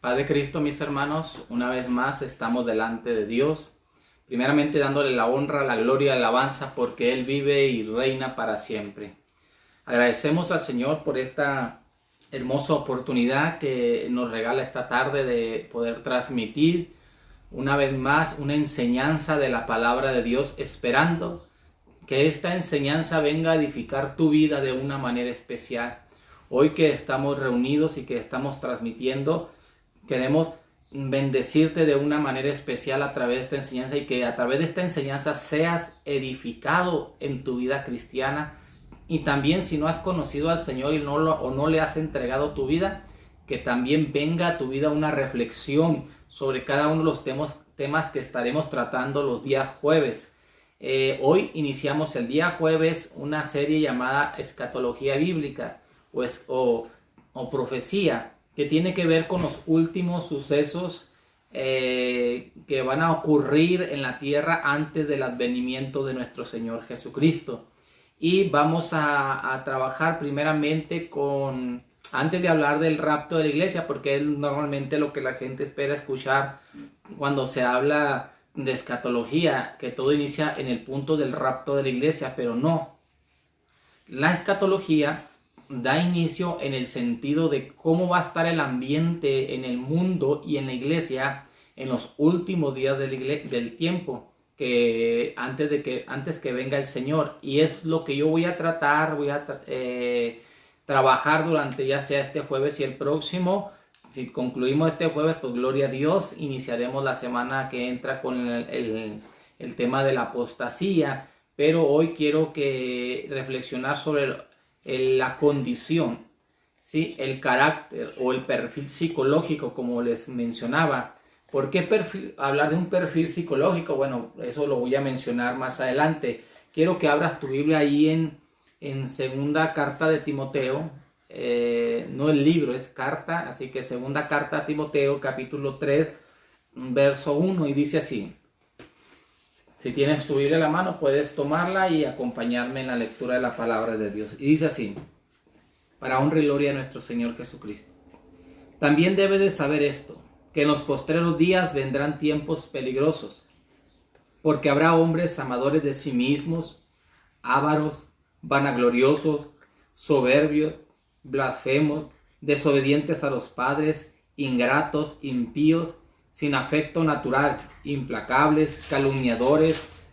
Padre Cristo, mis hermanos, una vez más estamos delante de Dios, primeramente dándole la honra, la gloria, la alabanza, porque Él vive y reina para siempre. Agradecemos al Señor por esta hermosa oportunidad que nos regala esta tarde de poder transmitir una vez más una enseñanza de la palabra de Dios, esperando que esta enseñanza venga a edificar tu vida de una manera especial. Hoy que estamos reunidos y que estamos transmitiendo, queremos bendecirte de una manera especial a través de esta enseñanza, y que a través de esta enseñanza seas edificado en tu vida cristiana. Y también, si no has conocido al Señor y no le has entregado tu vida, que también venga a tu vida una reflexión sobre cada uno de los temas que estaremos tratando los días jueves. Hoy iniciamos el día jueves una serie llamada Escatología Bíblica o profecía, que tiene que ver con los últimos sucesos que van a ocurrir en la tierra antes del advenimiento de nuestro Señor Jesucristo. Y vamos a trabajar primeramente antes de hablar del rapto de la iglesia, porque es normalmente lo que la gente espera escuchar cuando se habla de escatología, que todo inicia en el punto del rapto de la iglesia, pero no. La escatología da inicio en el sentido de cómo va a estar el ambiente en el mundo y en la iglesia en los últimos días del tiempo, que antes que venga el Señor. Y es lo que yo voy a tratar, trabajar durante ya sea este jueves y el próximo. Si concluimos este jueves, pues gloria a Dios, iniciaremos la semana que entra con el tema de la apostasía. Pero hoy quiero reflexionar sobre la condición, ¿sí? El carácter o el perfil psicológico, como les mencionaba. ¿Por qué hablar de un perfil psicológico? Bueno, eso lo voy a mencionar más adelante. Quiero que abras tu Biblia ahí en segunda carta de Timoteo, no el libro, es carta, así que segunda carta a Timoteo, capítulo 3, verso 1, y dice así. Si tienes tu Biblia en la mano, puedes tomarla y acompañarme en la lectura de la palabra de Dios. Y dice así: para honra y gloria de nuestro Señor Jesucristo. También debes de saber esto, que en los postreros días vendrán tiempos peligrosos, porque habrá hombres amadores de sí mismos, ávaros, vanagloriosos, soberbios, blasfemos, desobedientes a los padres, ingratos, impíos, sin afecto natural, implacables, calumniadores,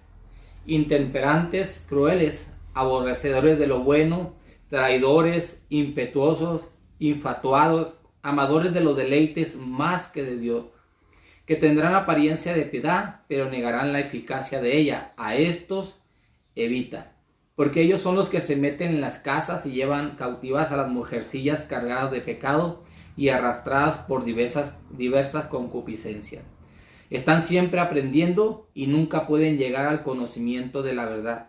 intemperantes, crueles, aborrecedores de lo bueno, traidores, impetuosos, infatuados, amadores de los deleites más que de Dios, que tendrán apariencia de piedad, pero negarán la eficacia de ella. A estos evita, porque ellos son los que se meten en las casas y llevan cautivas a las mujercillas cargadas de pecado y arrastradas por diversas concupiscencias. Están siempre aprendiendo y nunca pueden llegar al conocimiento de la verdad.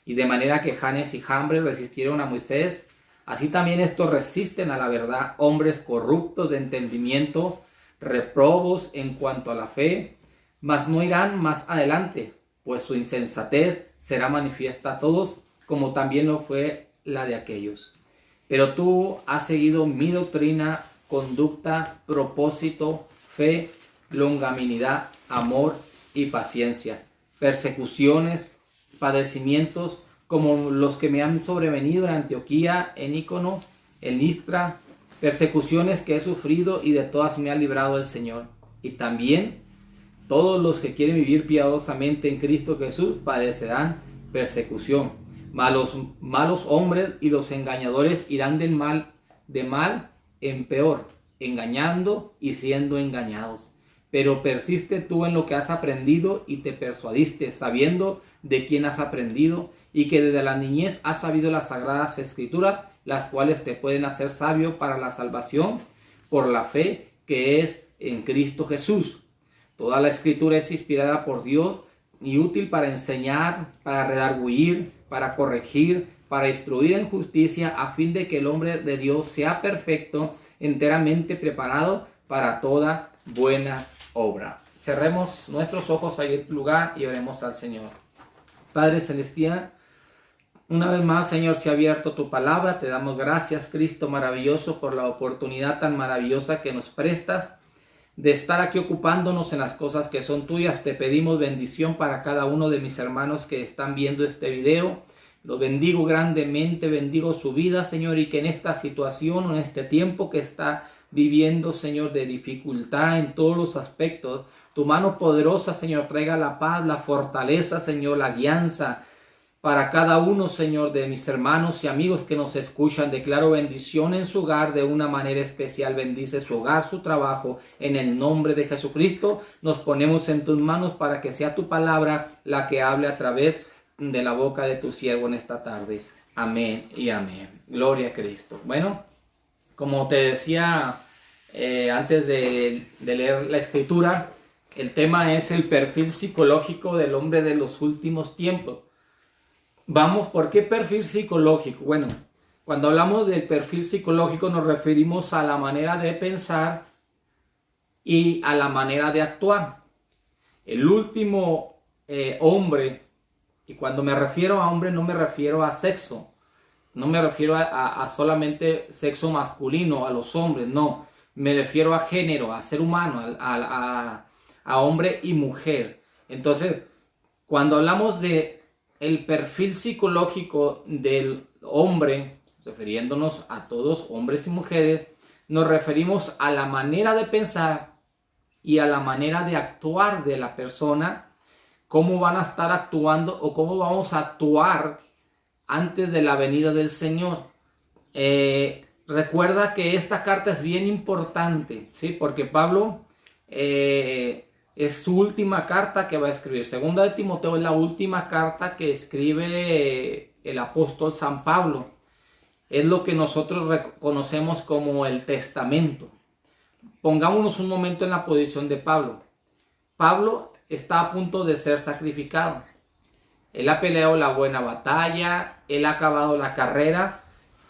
Y de manera que Janes y Jambres resistieron a Moisés, así también estos resisten a la verdad, hombres corruptos de entendimiento, reprobos en cuanto a la fe, mas no irán más adelante, pues su insensatez será manifiesta a todos, como también lo fue la de aquellos. Pero tú has seguido mi doctrina, conducta, propósito, fe, longanimidad, amor y paciencia, persecuciones, padecimientos como los que me han sobrevenido en Antioquía, en Ícono, en Listra, persecuciones que he sufrido y de todas me ha librado el Señor. Y también todos los que quieren vivir piadosamente en Cristo Jesús padecerán persecución. Malos hombres y los engañadores irán de mal en peor, engañando y siendo engañados. Pero persiste tú en lo que has aprendido y te persuadiste, sabiendo de quién has aprendido, y que desde la niñez has sabido las sagradas escrituras, las cuales te pueden hacer sabio para la salvación por la fe que es en Cristo Jesús. Toda la escritura es inspirada por Dios y útil para enseñar, para redarguir, para corregir, para instruir en justicia, a fin de que el hombre de Dios sea perfecto, enteramente preparado para toda buena obra. Cerremos nuestros ojos ahí en el lugar y oremos al Señor. Padre Celestial, Una vez más, Señor, se ha abierto tu palabra. Te damos gracias, Cristo maravilloso, por la oportunidad tan maravillosa que nos prestas de estar aquí ocupándonos en las cosas que son tuyas. Te pedimos bendición para cada uno de mis hermanos que están viendo este video. Los bendigo grandemente, bendigo su vida, Señor, y que en esta situación, en este tiempo que está viviendo, Señor, de dificultad en todos los aspectos, tu mano poderosa, Señor, traiga la paz, la fortaleza, Señor, la guianza para cada uno, Señor, de mis hermanos y amigos que nos escuchan. Declaro bendición en su hogar de una manera especial. Bendice su hogar, su trabajo. En el nombre de Jesucristo nos ponemos en tus manos para que sea tu palabra la que hable a través de la boca de tu siervo en esta tarde. Amén y amén. Gloria a Cristo. Bueno, como te decía antes de leer la escritura, el tema es el perfil psicológico del hombre de los últimos tiempos. Vamos, ¿por qué perfil psicológico? Bueno, cuando hablamos del perfil psicológico nos referimos a la manera de pensar y a la manera de actuar. El último hombre, y cuando me refiero a hombre no me refiero a sexo, no me refiero a solamente sexo masculino, a los hombres, no, me refiero a género, a ser humano, a hombre y mujer. Entonces, cuando hablamos de el perfil psicológico del hombre, refiriéndonos a todos, hombres y mujeres, nos referimos a la manera de pensar y a la manera de actuar de la persona, cómo van a estar actuando o cómo vamos a actuar antes de la venida del Señor. Recuerda que esta carta es bien importante, ¿sí? Porque Pablo es su última carta que va a escribir. Segunda de Timoteo es la última carta que escribe el apóstol San Pablo. Es lo que nosotros reconocemos como el testamento. Pongámonos un momento en la posición de Pablo. Pablo está a punto de ser sacrificado. Él ha peleado la buena batalla, él ha acabado la carrera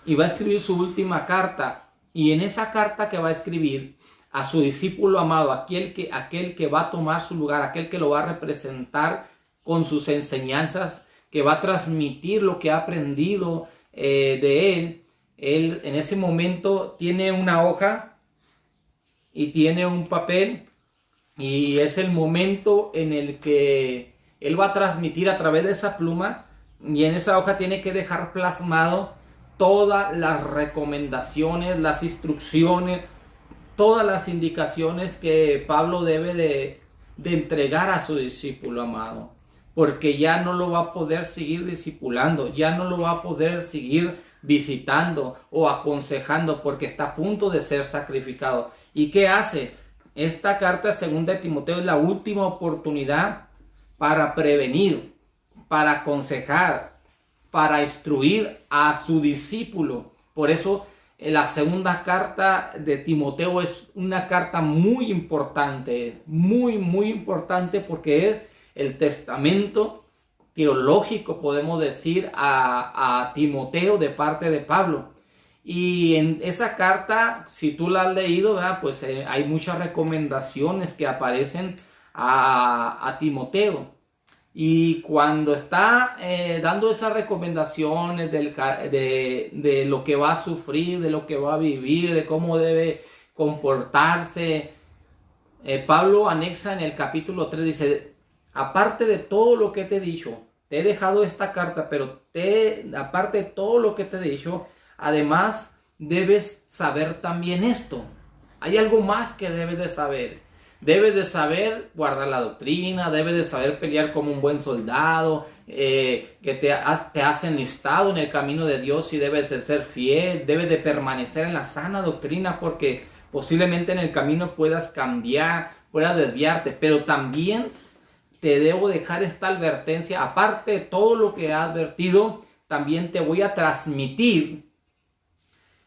y va a escribir su última carta. Y en esa carta que va a escribir a su discípulo amado, aquel que va a tomar su lugar, aquel que lo va a representar con sus enseñanzas, que va a transmitir lo que ha aprendido de él en ese momento tiene una hoja y tiene un papel, y es el momento en el que él va a transmitir a través de esa pluma, y en esa hoja tiene que dejar plasmado todas las recomendaciones, las instrucciones, todas las indicaciones que Pablo debe de entregar a su discípulo amado, porque ya no lo va a poder seguir discipulando, ya no lo va a poder seguir visitando o aconsejando, porque está a punto de ser sacrificado. ¿Y qué hace? Esta carta segunda de Timoteo es la última oportunidad para prevenir, para aconsejar, para instruir a su discípulo. Por eso la segunda carta de Timoteo es una carta muy importante, muy importante, porque es el testamento teológico, podemos decir, a Timoteo de parte de Pablo. Y en esa carta, si tú la has leído, ¿verdad? Pues hay muchas recomendaciones que aparecen a Timoteo. Y cuando está dando esas recomendaciones de lo que va a sufrir, de lo que va a vivir, de cómo debe comportarse, Pablo anexa en el capítulo 3, dice: aparte de todo lo que te he dicho, te he dejado esta carta, pero aparte de todo lo que te he dicho, además debes saber también esto. Hay algo más que debes de saber. Debes de saber guardar la doctrina, debes de saber pelear como un buen soldado, que te has enlistado en el camino de Dios y debes de ser fiel, debes de permanecer en la sana doctrina, porque posiblemente en el camino puedas cambiar, puedas desviarte, pero también te debo dejar esta advertencia. Aparte de todo lo que he advertido, también te voy a transmitir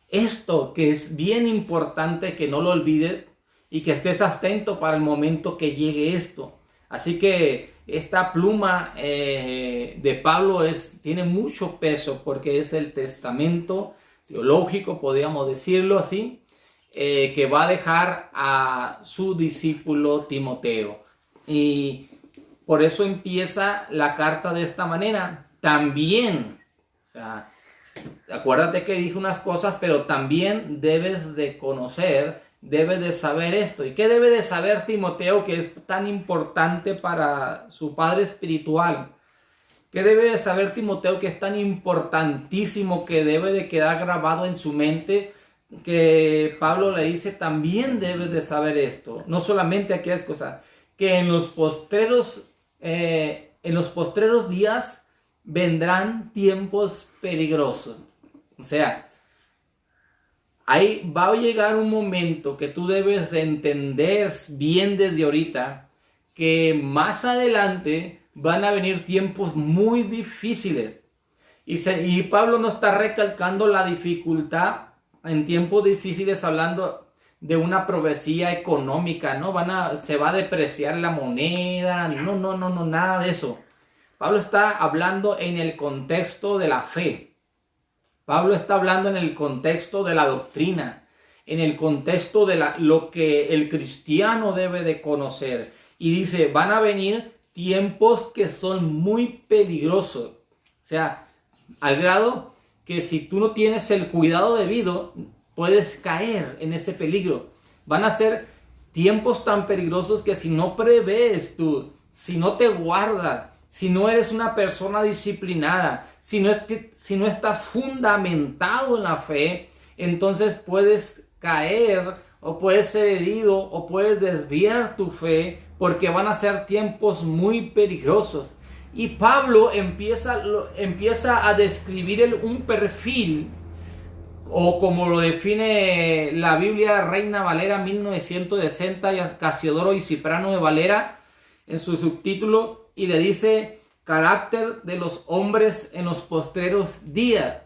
esto que es bien importante, que no lo olvides y que estés atento para el momento que llegue esto. Así que esta pluma de Pablo tiene mucho peso, porque es el testamento teológico, podríamos decirlo así, que va a dejar a su discípulo Timoteo. Y por eso empieza la carta de esta manera. También sea, acuérdate que dije unas cosas, pero también debes de conocer, debes de saber esto. ¿Y qué debe de saber Timoteo que es tan importante para su padre espiritual? ¿Qué debe de saber Timoteo que es tan importantísimo, que debe de quedar grabado en su mente? Que Pablo le dice, también debes de saber esto. No solamente aquellas cosas, que en los postreros días vendrán tiempos peligrosos. O sea, ahí va a llegar un momento que tú debes de entender bien desde ahorita, que más adelante van a venir tiempos muy difíciles. Y Pablo no está recalcando la dificultad en tiempos difíciles hablando de una profecía económica, ¿no? Se va a depreciar la moneda, no, nada de eso. Pablo está hablando en el contexto de la fe. Pablo está hablando en el contexto de la doctrina, en el contexto de lo que el cristiano debe de conocer. Y dice, van a venir tiempos que son muy peligrosos. O sea, al grado que si tú no tienes el cuidado debido, puedes caer en ese peligro. Van a ser tiempos tan peligrosos que si no prevés tú, si no te guardas, si no eres una persona disciplinada, si no estás fundamentado en la fe, entonces puedes caer o puedes ser herido o puedes desviar tu fe, porque van a ser tiempos muy peligrosos. Y Pablo empieza a describir un perfil, o como lo define la Biblia Reina Valera 1960 y Casiodoro y Ciprano de Valera en su subtítulo, y le dice carácter de los hombres en los postreros días.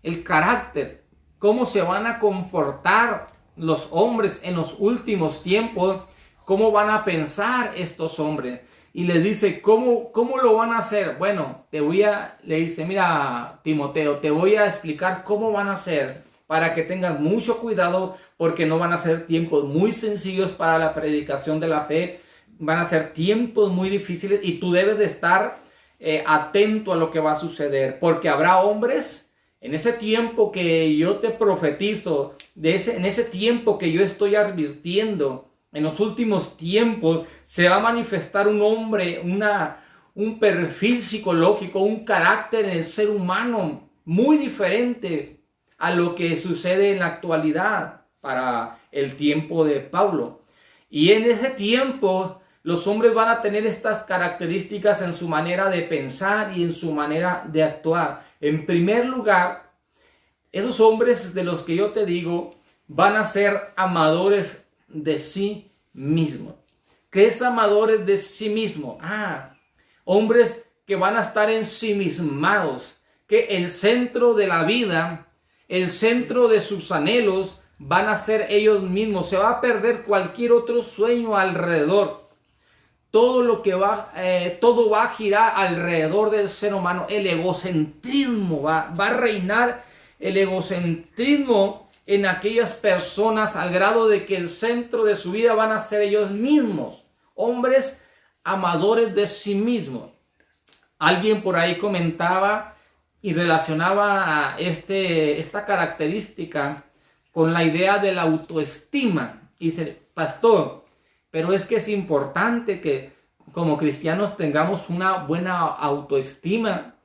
El carácter, cómo se van a comportar los hombres en los últimos tiempos, cómo van a pensar estos hombres. Y le dice, ¿cómo lo van a hacer? Bueno, le dice, mira, Timoteo, te voy a explicar cómo van a hacer para que tengas mucho cuidado, porque no van a ser tiempos muy sencillos para la predicación de la fe, van a ser tiempos muy difíciles y tú debes de estar atento a lo que va a suceder, porque habrá hombres en ese tiempo que yo te profetizo, en ese tiempo que yo estoy advirtiendo. En los últimos tiempos se va a manifestar un hombre, un perfil psicológico, un carácter en el ser humano muy diferente a lo que sucede en la actualidad para el tiempo de Pablo. Y en ese tiempo los hombres van a tener estas características en su manera de pensar y en su manera de actuar. En primer lugar, esos hombres de los que yo te digo van a ser amadores de sí mismo. ¿Qué es amadores de sí mismo? Hombres que van a estar ensimismados, que el centro de la vida, el centro de sus anhelos van a ser ellos mismos. Se va a perder cualquier otro sueño alrededor. Todo va a girar alrededor del ser humano. El egocentrismo va a reinar, el egocentrismo en aquellas personas, al grado de que el centro de su vida van a ser ellos mismos, hombres amadores de sí mismos. Alguien por ahí comentaba y relacionaba esta característica con la idea de la autoestima. Y dice, pastor, pero es que es importante que como cristianos tengamos una buena autoestima,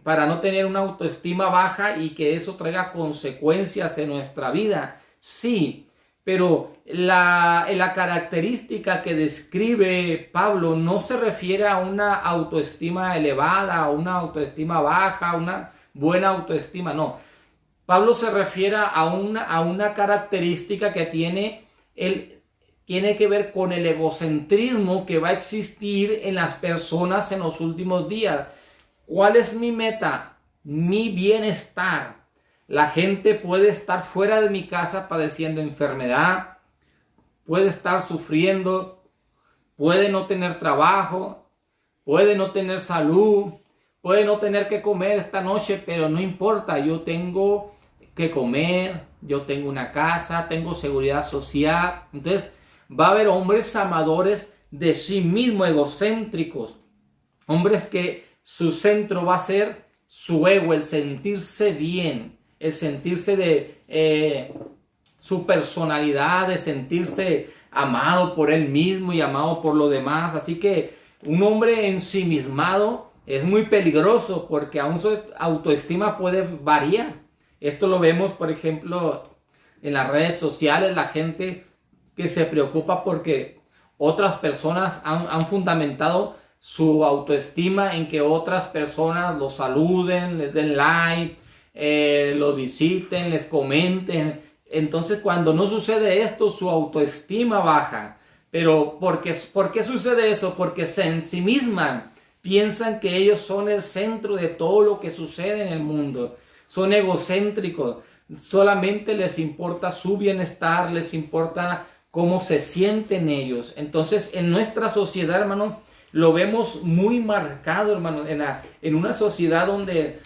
para no tener una autoestima baja y que eso traiga consecuencias en nuestra vida. Sí, pero la característica que describe Pablo no se refiere a una autoestima elevada, a una autoestima baja, a una buena autoestima, no. Pablo se refiere a una característica que tiene que ver con el egocentrismo que va a existir en las personas en los últimos días. ¿Cuál es mi meta? Mi bienestar. La gente puede estar fuera de mi casa padeciendo enfermedad, puede estar sufriendo, puede no tener trabajo, puede no tener salud, puede no tener que comer esta noche, pero no importa, yo tengo que comer, yo tengo una casa, tengo seguridad social. Entonces va a haber hombres amadores de sí mismos, egocéntricos, hombres que su centro va a ser su ego, el sentirse bien, el sentirse de su personalidad, de sentirse amado por él mismo y amado por los demás. Así que un hombre ensimismado es muy peligroso porque aún su autoestima puede variar. Esto lo vemos, por ejemplo, en las redes sociales, la gente que se preocupa porque otras personas han fundamentado su autoestima en que otras personas los saluden, les den like, los visiten, les comenten. Entonces, cuando no sucede esto, su autoestima baja. Pero ¿por qué sucede eso? Porque se ensimisman, piensan que ellos son el centro de todo lo que sucede en el mundo. Son egocéntricos, solamente les importa su bienestar, les importa cómo se sienten ellos. Entonces, en nuestra sociedad, hermano, lo vemos muy marcado, hermano, en una sociedad donde,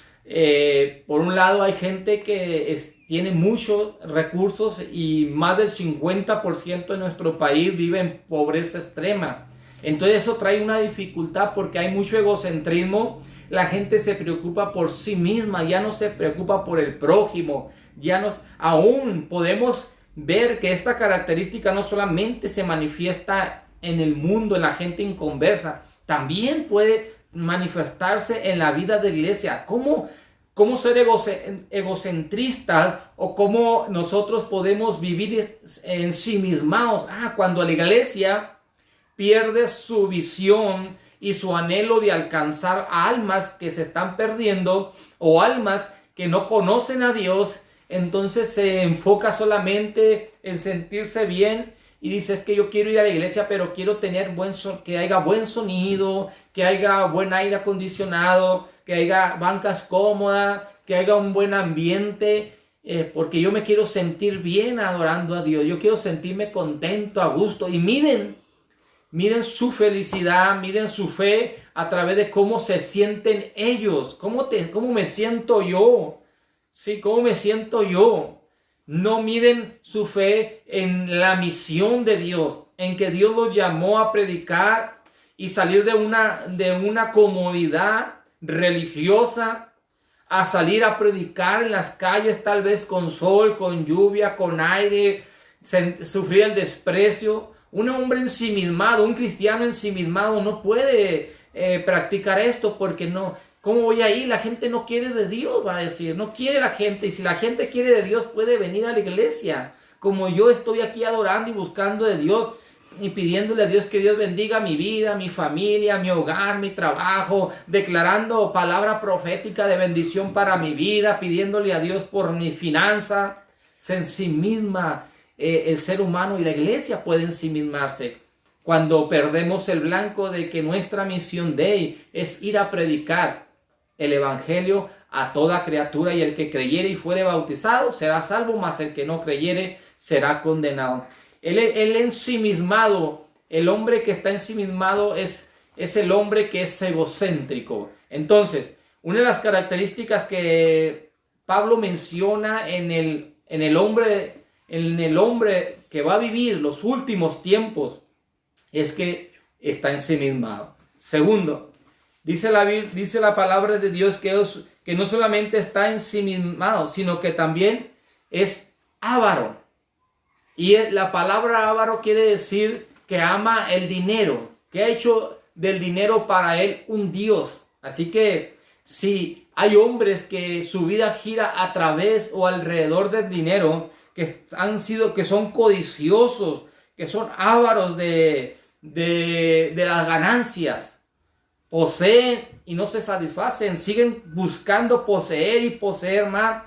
por un lado, hay gente que tiene muchos recursos y más del 50% de nuestro país vive en pobreza extrema. Entonces, eso trae una dificultad porque hay mucho egocentrismo. La gente se preocupa por sí misma, ya no se preocupa por el prójimo. Aún podemos ver que esta característica no solamente se manifiesta en el mundo, en la gente inconversa, también puede manifestarse en la vida de la iglesia. ¿Cómo ser egocentristas o cómo nosotros podemos vivir ensimismados? Cuando la iglesia pierde su visión y su anhelo de alcanzar almas que se están perdiendo o almas que no conocen a Dios, entonces se enfoca solamente en sentirse bien y dice, es que yo quiero ir a la iglesia, pero quiero tener que haya buen sonido, que haya buen aire acondicionado, que haya bancas cómodas, que haya un buen ambiente, porque yo me quiero sentir bien adorando a Dios, yo quiero sentirme contento, a gusto. Y miren su felicidad, miren su fe a través de cómo se sienten ellos, cómo me siento yo, ¿sí? ¿Cómo me siento yo? No miren su fe en la misión de Dios, en que Dios los llamó a predicar y salir de una comodidad religiosa a salir a predicar en las calles, tal vez con sol, con lluvia, con aire, sufrir el desprecio. Un hombre ensimismado, un cristiano ensimismado no puede practicar esto porque no. ¿Cómo voy a ir? La gente no quiere de Dios, va a decir. No quiere la gente. Y si la gente quiere de Dios, puede venir a la iglesia. Como yo estoy aquí adorando y buscando de Dios y pidiéndole a Dios que Dios bendiga mi vida, mi familia, mi hogar, mi trabajo, declarando palabra profética de bendición para mi vida, pidiéndole a Dios por mi finanza. Se ensimisma el ser humano y la iglesia puede ensimismarse. Cuando perdemos el blanco de que nuestra misión es ir a predicar el evangelio a toda criatura, y el que creyere y fuere bautizado será salvo, mas el que no creyere será condenado. El ensimismado, el hombre que está ensimismado es el hombre que es egocéntrico. Entonces, una de las características que Pablo menciona en el hombre que va a vivir los últimos tiempos es que está ensimismado. Segundo, dice la palabra de Dios que no solamente está ensimismado, sino que también es avaro. Y la palabra avaro quiere decir que ama el dinero, que ha hecho del dinero para él un Dios. Así que si hay hombres que su vida gira a través o alrededor del dinero, que son codiciosos, que son ávaros de las ganancias, poseen y no se satisfacen, siguen buscando poseer y poseer más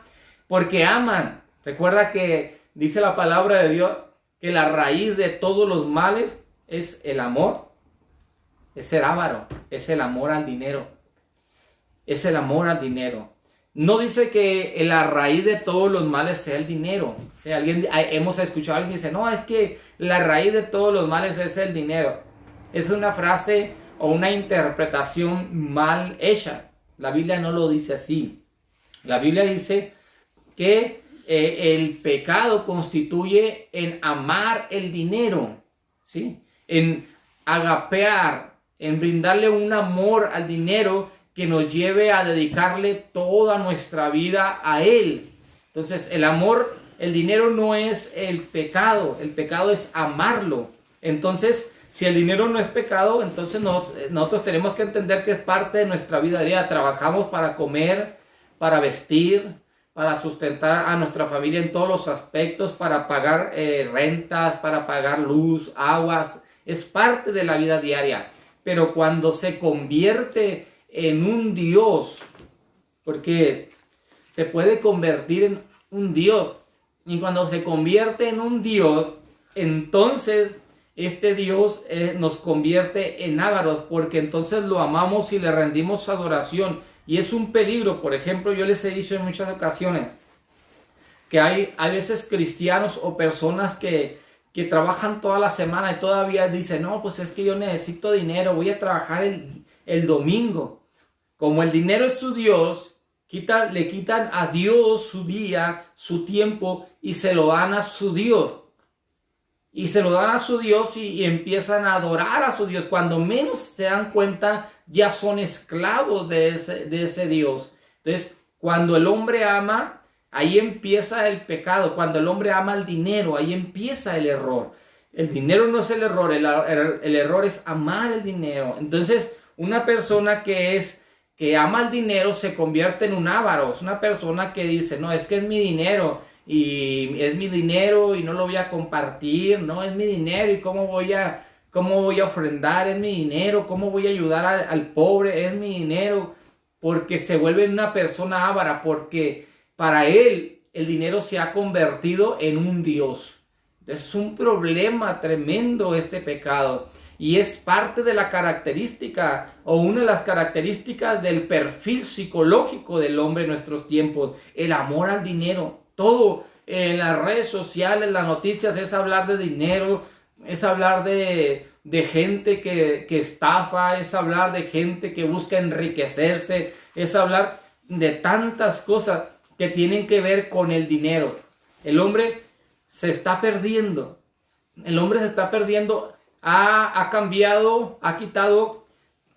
porque aman. Recuerda que dice la palabra de Dios que la raíz de todos los males es el amor, es ser avaro, es el amor al dinero, es el amor al dinero. No dice que la raíz de todos los males sea el dinero. O sea, hemos escuchado a alguien que dice, no, es que la raíz de todos los males es el dinero. Es una frase o una interpretación mal hecha. La Biblia no lo dice así. La Biblia dice que el pecado constituye en amar el dinero, ¿sí? En agapear, en brindarle un amor al dinero que nos lleve a dedicarle toda nuestra vida a Él. Entonces, el amor, el dinero no es el pecado es amarlo. Entonces, si el dinero no es pecado, entonces nosotros tenemos que entender que es parte de nuestra vida diaria. Trabajamos para comer, para vestir, para sustentar a nuestra familia en todos los aspectos, para pagar rentas, para pagar luz, aguas. Es parte de la vida diaria. Pero cuando se convierte en un Dios, porque se puede convertir en un Dios, y cuando se convierte en un Dios, entonces este Dios nos convierte en ávaros, porque entonces lo amamos y le rendimos adoración, y es un peligro. Por ejemplo, yo les he dicho en muchas ocasiones que hay veces cristianos o personas que trabajan toda la semana y todavía dicen, no, pues es que yo necesito dinero, voy a trabajar el domingo. Como el dinero es su Dios, le quitan a Dios su día, su tiempo, y se lo dan a su Dios. Y se lo dan a su Dios y empiezan a adorar a su Dios. Cuando menos se dan cuenta, ya son esclavos de ese Dios. Entonces, cuando el hombre ama, ahí empieza el pecado. Cuando el hombre ama el dinero, ahí empieza el error. El dinero no es el error, el error es amar el dinero. Entonces, una persona que ama el dinero se convierte en un avaro. Es una persona que dice, no, es que es mi dinero y es mi dinero y no lo voy a compartir, no, es mi dinero y cómo voy a ofrendar, es mi dinero, cómo voy a ayudar al pobre, es mi dinero, porque se vuelve una persona avara, porque para él el dinero se ha convertido en un Dios. Es un problema tremendo este pecado. Y es parte de la característica o una de las características del perfil psicológico del hombre en nuestros tiempos. El amor al dinero. Todo en las redes sociales, las noticias es hablar de dinero, es hablar de gente que estafa, es hablar de gente que busca enriquecerse, es hablar de tantas cosas que tienen que ver con el dinero. El hombre se está perdiendo. El hombre se está perdiendo. Ha cambiado, ha quitado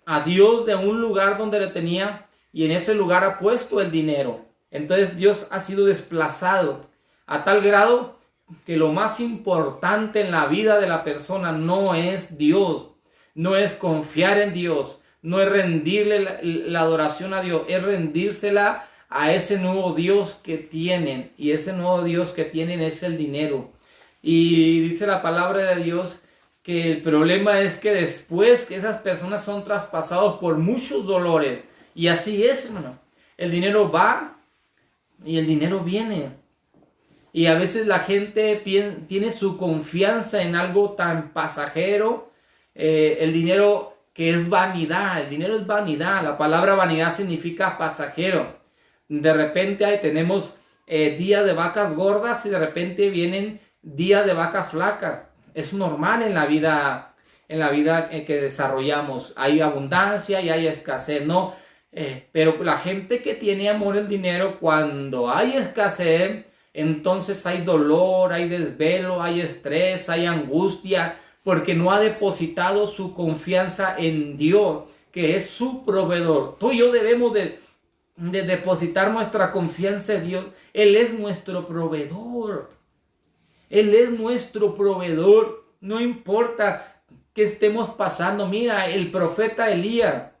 a Dios de un lugar donde le tenía y en ese lugar ha puesto el dinero. Entonces Dios ha sido desplazado a tal grado que lo más importante en la vida de la persona no es Dios, no es confiar en Dios, no es rendirle la adoración a Dios, es rendírsela a ese nuevo Dios que tienen, y ese nuevo Dios que tienen es el dinero. Y dice la palabra de Dios que el problema es que después que esas personas son traspasados por muchos dolores, y así es, hermano, el dinero va y el dinero viene, y a veces la gente tiene su confianza en algo tan pasajero, el dinero que es vanidad. El dinero es vanidad, la palabra vanidad significa pasajero. De repente tenemos días de vacas gordas y de repente vienen días de vacas flacas. Es normal en la vida que desarrollamos. Hay abundancia y hay escasez, ¿no? Pero la gente que tiene amor al dinero, cuando hay escasez, entonces hay dolor, hay desvelo, hay estrés, hay angustia, porque no ha depositado su confianza en Dios, que es su proveedor. Tú y yo debemos de depositar nuestra confianza en Dios. Él es nuestro proveedor. Él es nuestro proveedor. No importa que estemos pasando. Mira, el profeta Elías,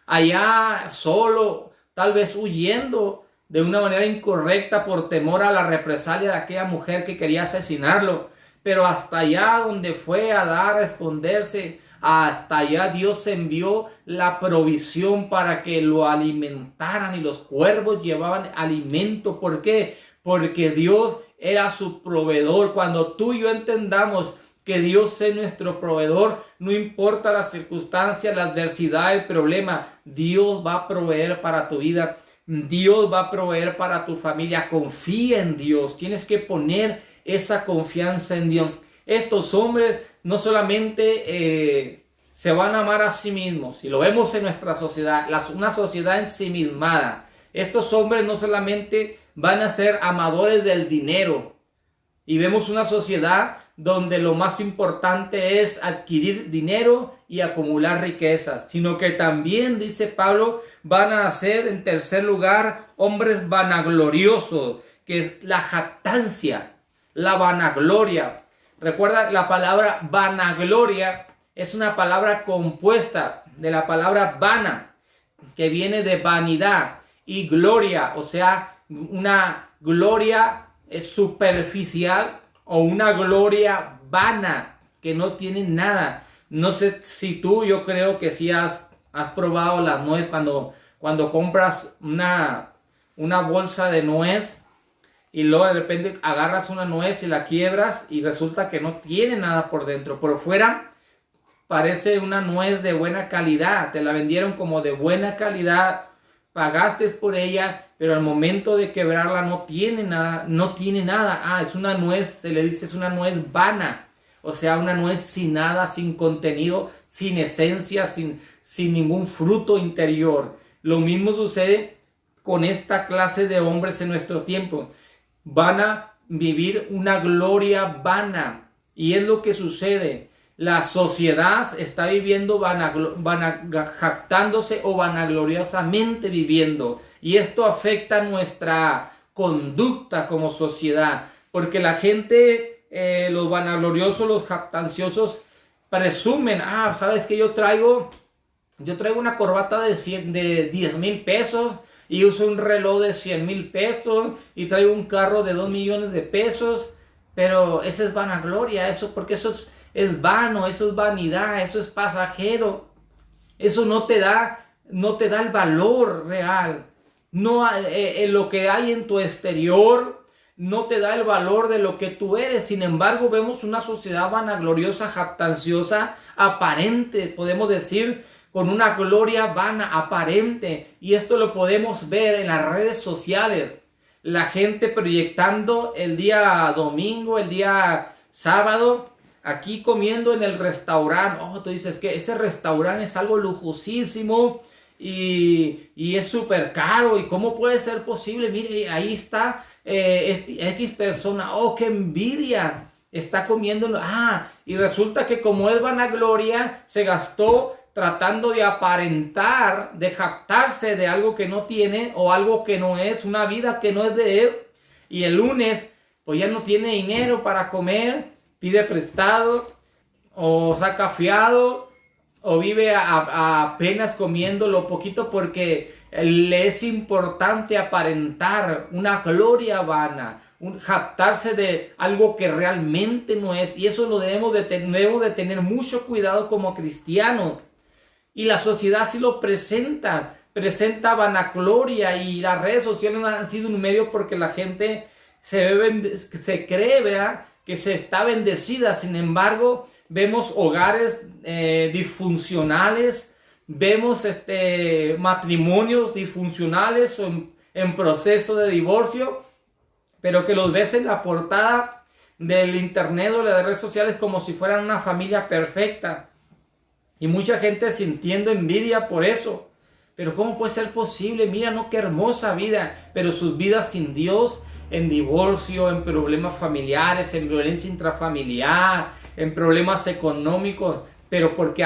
allá solo, tal vez huyendo de una manera incorrecta por temor a la represalia de aquella mujer que quería asesinarlo. Pero hasta allá donde fue a dar, a esconderse, hasta allá Dios envió la provisión para que lo alimentaran, y los cuervos llevaban alimento. ¿Por qué? Porque Dios era su proveedor. Cuando tú y yo entendamos que Dios es nuestro proveedor, no importa la circunstancia, la adversidad, el problema, Dios va a proveer para tu vida. Dios va a proveer para tu familia. Confía en Dios. Tienes que poner esa confianza en Dios. Estos hombres no solamente se van a amar a sí mismos, y lo vemos en nuestra sociedad, una sociedad ensimismada. Estos hombres no solamente van a ser amadores del dinero, Y vemos una sociedad donde lo más importante es adquirir dinero y acumular riquezas, sino que también, dice Pablo, van a ser en tercer lugar hombres vanagloriosos, que es la jactancia, la vanagloria. Recuerda, la palabra vanagloria es una palabra compuesta de la palabra vana, que viene de vanidad, y gloria, o sea, una gloria superficial o una gloria vana que no tiene nada. No sé si tú, yo creo que sí has probado las nueces cuando compras una bolsa de nuez y luego de repente agarras una nuez y la quiebras y resulta que no tiene nada por dentro. Por fuera parece una nuez de buena calidad, te la vendieron como de buena calidad, pagaste por ella, pero al momento de quebrarla no tiene nada. Ah, es una nuez, se le dice, es una nuez vana. O sea, una nuez sin nada, sin contenido, sin esencia, sin ningún fruto interior. Lo mismo sucede con esta clase de hombres en nuestro tiempo. Van a vivir una gloria vana. Y es lo que sucede. La sociedad está viviendo jactándose o vanagloriosamente viviendo. Y esto afecta nuestra conducta como sociedad. Porque la gente, los vanagloriosos, los jactanciosos, presumen, ¿sabes qué? Yo traigo una corbata de 10,000 pesos y uso un reloj de 100,000 pesos y traigo un carro de 2 millones de pesos. Pero eso es vanagloria, porque eso es vano, eso es vanidad, eso es pasajero. Eso no te da el valor real. No, lo que hay en tu exterior no te da el valor de lo que tú eres. Sin embargo, vemos una sociedad vanagloriosa, jactanciosa, aparente, podemos decir, con una gloria vana, aparente. Y esto lo podemos ver en las redes sociales. La gente proyectando el día domingo, el día sábado, aquí comiendo en el restaurante. Tú dices que ese restaurante es algo lujosísimo y es súper caro. ¿Y cómo puede ser posible? Mire, ahí está X persona. ¡Qué envidia! Está comiendo. Y resulta que como es vanagloria, se gastó tratando de aparentar, de jactarse de algo que no tiene o algo que no es, una vida que no es de él. Y el lunes, pues ya no tiene dinero para comer, pide prestado o saca fiado o vive apenas comiendo lo poquito porque le es importante aparentar una gloria vana, jactarse de algo que realmente no es. Y eso lo debemos de tener mucho cuidado como cristianos. Y la sociedad sí lo presenta vanagloria, y las redes sociales han sido un medio porque la gente se cree, ¿verdad?, que se está bendecida. Sin embargo, vemos hogares disfuncionales, vemos matrimonios disfuncionales o en proceso de divorcio, pero que los ves en la portada del internet o de las redes sociales como si fueran una familia perfecta. Y mucha gente sintiendo envidia por eso. Pero ¿cómo puede ser posible? Mira, no, qué hermosa vida. Pero sus vidas sin Dios, en divorcio, en problemas familiares, en violencia intrafamiliar, en problemas económicos. Pero porque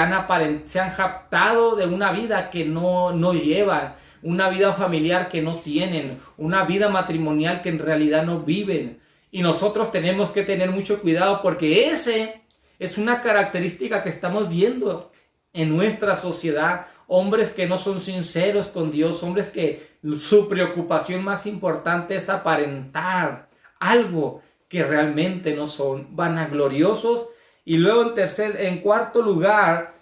se han jactado de una vida que no llevan. Una vida familiar que no tienen. Una vida matrimonial que en realidad no viven. Y nosotros tenemos que tener mucho cuidado porque ese es una característica que estamos viendo en nuestra sociedad. Hombres que no son sinceros con Dios, hombres que su preocupación más importante es aparentar algo que realmente no son, vanagloriosos. Y luego en cuarto lugar,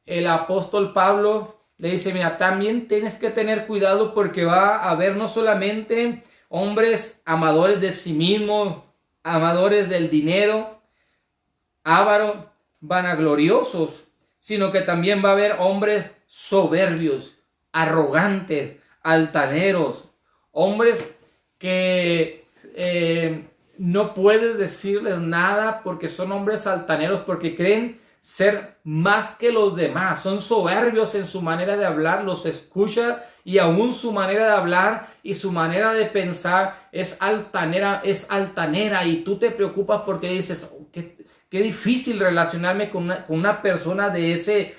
el apóstol Pablo le dice, mira, también tienes que tener cuidado porque va a haber no solamente hombres amadores de sí mismos, amadores del dinero, ávaros, vanagloriosos, sino que también va a haber hombres soberbios, arrogantes, altaneros, hombres que no puedes decirles nada porque son hombres altaneros, porque creen ser más que los demás. Son soberbios en su manera de hablar, los escucha y aún su manera de hablar y su manera de pensar es altanera y tú te preocupas porque dices, qué difícil relacionarme con una persona de ese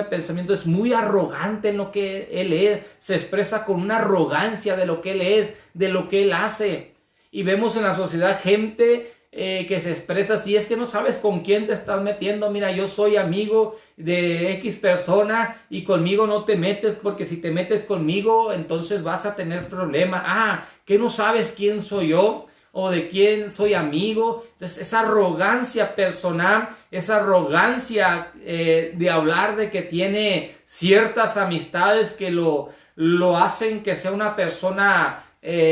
pensamiento. Es muy arrogante en lo que él es, se expresa con una arrogancia de lo que él es, de lo que él hace. Y vemos en la sociedad gente que se expresa así, es que no sabes con quién te estás metiendo. Mira, yo soy amigo de X persona y conmigo no te metes, porque si te metes conmigo entonces vas a tener problemas. ¿Que no sabes quién soy yo o de quién soy amigo? Entonces esa arrogancia personal, esa arrogancia de hablar de que tiene ciertas amistades que lo hacen que sea una persona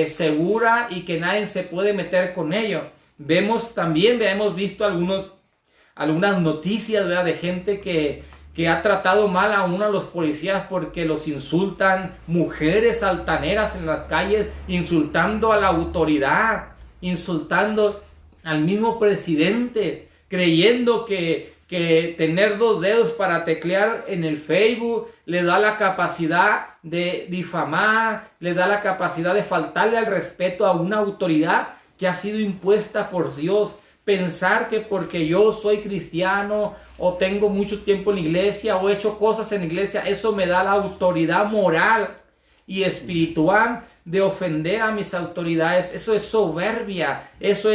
segura y que nadie se puede meter con ello. Hemos visto algunas noticias, ¿verdad?, de gente que ha tratado mal a uno de los policías porque los insultan, mujeres altaneras en las calles, insultando a la autoridad, insultando al mismo presidente, creyendo que tener 2 dedos para teclear en el Facebook le da la capacidad de difamar, le da la capacidad de faltarle al respeto a una autoridad que ha sido impuesta por Dios. Pensar que porque yo soy cristiano o tengo mucho tiempo en la iglesia o he hecho cosas en la iglesia, eso me da la autoridad moral y espiritual de ofender a mis autoridades. Eso es soberbia, eso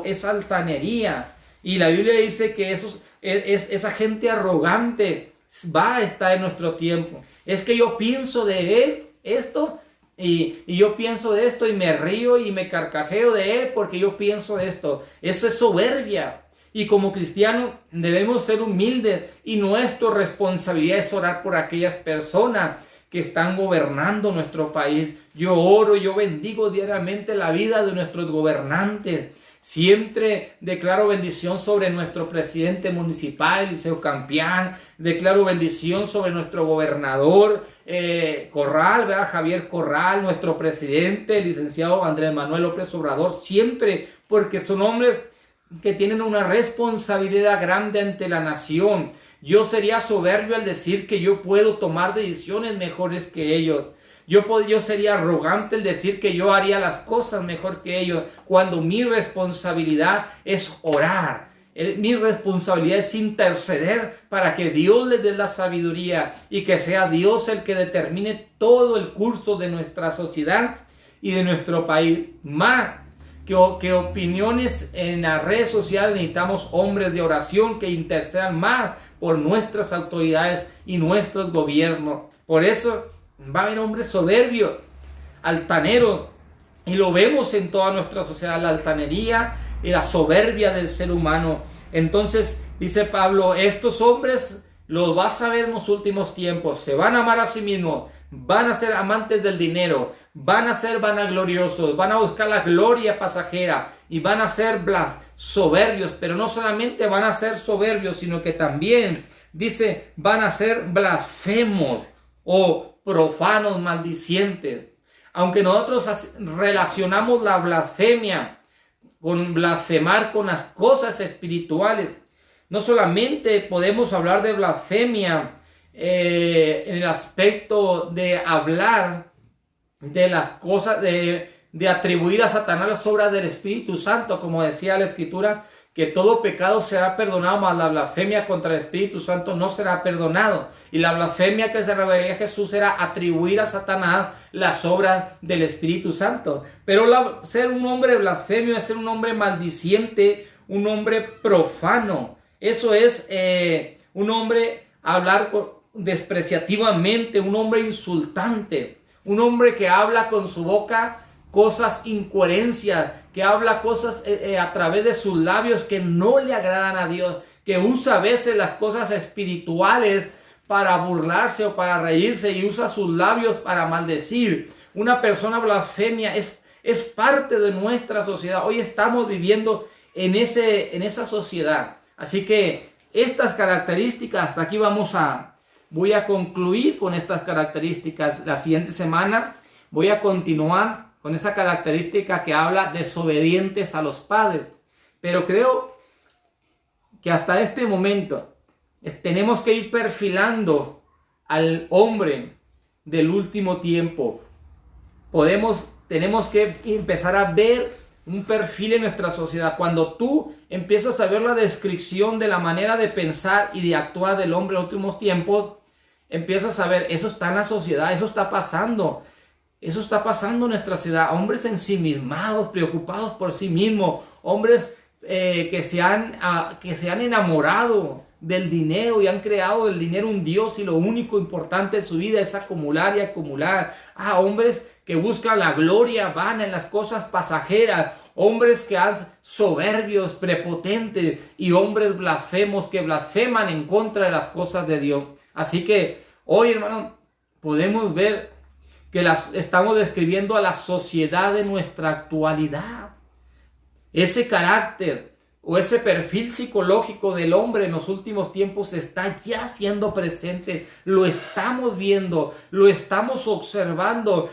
es altanería. Y la Biblia dice que esa gente arrogante va a estar en nuestro tiempo. Es que yo pienso de él esto y yo pienso de esto y me río y me carcajeo de él porque yo pienso de esto. Eso es soberbia. Y como cristianos debemos ser humildes y nuestra responsabilidad es orar por aquellas personas que están gobernando nuestro país. Yo oro, yo bendigo diariamente la vida de nuestros gobernantes. Siempre declaro bendición sobre nuestro presidente municipal, Eliseo Campián. Declaro bendición sobre nuestro gobernador Corral, ¿verdad?, Javier Corral, nuestro presidente, el licenciado Andrés Manuel López Obrador. Siempre, porque son hombres que tienen una responsabilidad grande ante la nación. Yo sería soberbio al decir que yo puedo tomar decisiones mejores que ellos. Yo sería arrogante al decir que yo haría las cosas mejor que ellos, cuando mi responsabilidad es orar. Mi responsabilidad es interceder para que Dios les dé la sabiduría y que sea Dios el que determine todo el curso de nuestra sociedad y de nuestro país. Más que opiniones en las redes sociales, necesitamos hombres de oración que intercedan más por nuestras autoridades y nuestros gobiernos. Por eso va a haber hombres soberbios, altaneros, y lo vemos en toda nuestra sociedad, la altanería y la soberbia del ser humano. Entonces dice Pablo, estos hombres los vas a ver en los últimos tiempos, se van a amar a sí mismos, van a ser amantes del dinero, van a ser vanagloriosos, van a buscar la gloria pasajera y van a ser soberbios. Pero no solamente van a ser soberbios, sino que también dice, van a ser blasfemos o profanos, maldicientes. Aunque nosotros relacionamos la blasfemia con blasfemar con las cosas espirituales, no solamente podemos hablar de blasfemia en el aspecto de hablar de las cosas, de atribuir a Satanás las obras del Espíritu Santo, como decía la Escritura, que todo pecado será perdonado, mas la blasfemia contra el Espíritu Santo no será perdonado. Y la blasfemia que se revelaría a Jesús era atribuir a Satanás las obras del Espíritu Santo. Pero ser un hombre blasfemio es ser un hombre maldiciente, un hombre profano. Eso es un hombre hablar despreciativamente, un hombre insultante, un hombre que habla con su boca cosas incoherencias, que habla cosas a través de sus labios que no le agradan a Dios, que usa a veces las cosas espirituales para burlarse o para reírse y usa sus labios para maldecir. Una persona blasfemia es parte de nuestra sociedad. Hoy estamos viviendo en esa sociedad. Así que estas características, hasta aquí voy a concluir con estas características. La siguiente semana voy a continuar con esa característica que habla desobedientes a los padres. Pero creo que hasta este momento tenemos que ir perfilando al hombre del último tiempo. Tenemos que empezar a ver un perfil en nuestra sociedad. Cuando tú empiezas a ver la descripción de la manera de pensar y de actuar del hombre en los últimos tiempos, empiezas a ver, eso está en la sociedad, eso está pasando en nuestra ciudad. Hombres ensimismados, preocupados por sí mismos, hombres que se han enamorado del dinero y han creado del dinero un Dios, y lo único importante en su vida es acumular y acumular. Hombres que buscan la gloria vana en las cosas pasajeras, hombres que han soberbios, prepotentes, y hombres blasfemos que blasfeman en contra de las cosas de Dios. Así que hoy, hermano, podemos ver que estamos describiendo a la sociedad de nuestra actualidad. Ese carácter o ese perfil psicológico del hombre en los últimos tiempos está ya siendo presente. Lo estamos viendo, lo estamos observando.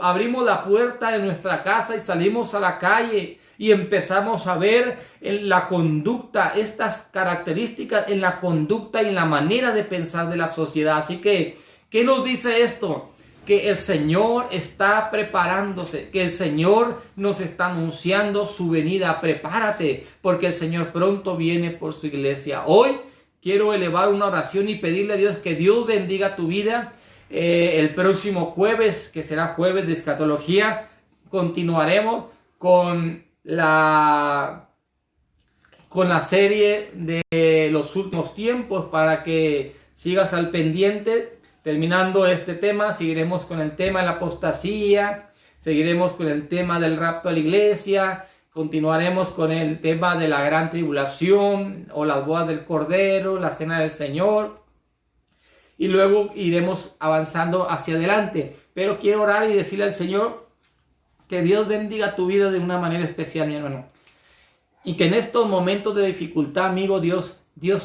Abrimos la puerta de nuestra casa y salimos a la calle y empezamos a ver en la conducta, estas características en la conducta y en la manera de pensar de la sociedad. Así que, ¿qué nos dice esto? Que el Señor está preparándose, que el Señor nos está anunciando su venida. Prepárate, porque el Señor pronto viene por su iglesia. Hoy quiero elevar una oración y pedirle a Dios que Dios bendiga tu vida. El próximo jueves, que será jueves de escatología, continuaremos con la serie de los últimos tiempos, para que sigas al pendiente. Terminando este tema, seguiremos con el tema de la apostasía, seguiremos con el tema del rapto a la iglesia, continuaremos con el tema de la gran tribulación o las bodas del Cordero, la cena del Señor, y luego iremos avanzando hacia adelante. Pero quiero orar y decirle al Señor que Dios bendiga tu vida de una manera especial, mi hermano, y que en estos momentos de dificultad, amigo, Dios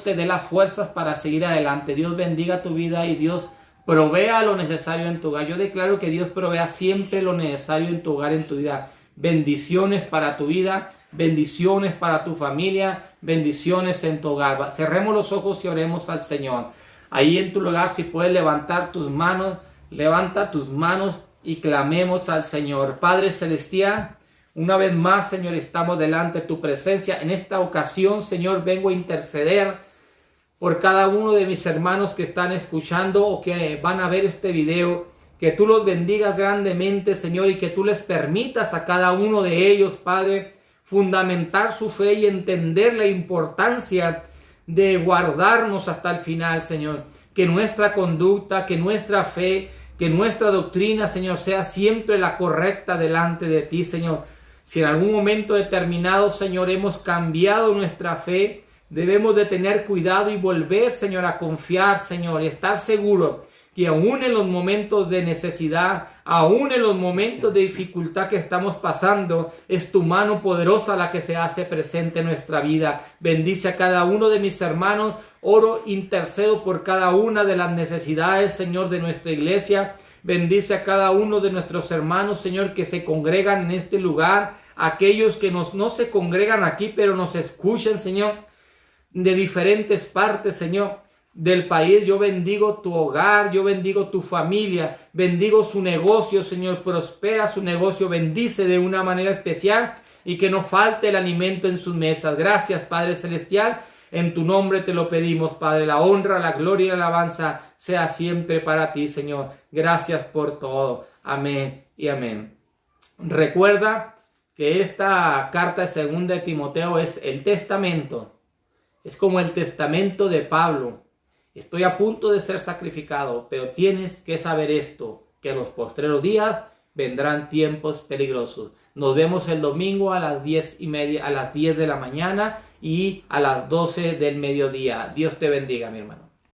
te dé las fuerzas para seguir adelante. Dios bendiga tu vida y Dios provea lo necesario en tu hogar. Yo declaro que Dios provea siempre lo necesario en tu hogar, en tu vida. Bendiciones para tu vida, bendiciones para tu familia, bendiciones en tu hogar. Cerremos los ojos y oremos al Señor. Ahí en tu lugar, si puedes levantar tus manos, levanta tus manos y clamemos al Señor. Padre Celestial, una vez más, Señor, estamos delante de tu presencia. En esta ocasión, Señor, vengo a interceder por cada uno de mis hermanos que están escuchando o que van a ver este video. Que tú los bendigas grandemente, Señor, y que tú les permitas a cada uno de ellos, Padre, fundamentar su fe y entender la importancia de guardarnos hasta el final, Señor. Que nuestra conducta, que nuestra fe, que nuestra doctrina, Señor, sea siempre la correcta delante de ti, Señor. Si en algún momento determinado, Señor, hemos cambiado nuestra fe, debemos de tener cuidado y volver, Señor, a confiar, Señor, y estar seguro que aún en los momentos de necesidad, aún en los momentos de dificultad que estamos pasando, es tu mano poderosa la que se hace presente en nuestra vida. Bendice a cada uno de mis hermanos. Oro, intercedo por cada una de las necesidades, Señor, de nuestra iglesia. Bendice a cada uno de nuestros hermanos, Señor, que se congregan en este lugar. Aquellos que no se congregan aquí, pero nos escuchan, Señor, de diferentes partes, Señor, del país. Yo bendigo tu hogar, yo bendigo tu familia, bendigo su negocio, Señor, prospera su negocio, bendice de una manera especial y que no falte el alimento en sus mesas. Gracias, Padre Celestial, en tu nombre te lo pedimos, Padre. La honra, la gloria y la alabanza sea siempre para ti, Señor. Gracias por todo. Amén y amén. Recuerda que esta carta de 2 de Timoteo es el testamento. Es como el testamento de Pablo. Estoy a punto de ser sacrificado, pero tienes que saber esto, que en los postreros días vendrán tiempos peligrosos. Nos vemos el domingo a las 10:30, a las 10 de la mañana y a las 12 del mediodía. Dios te bendiga, mi hermano.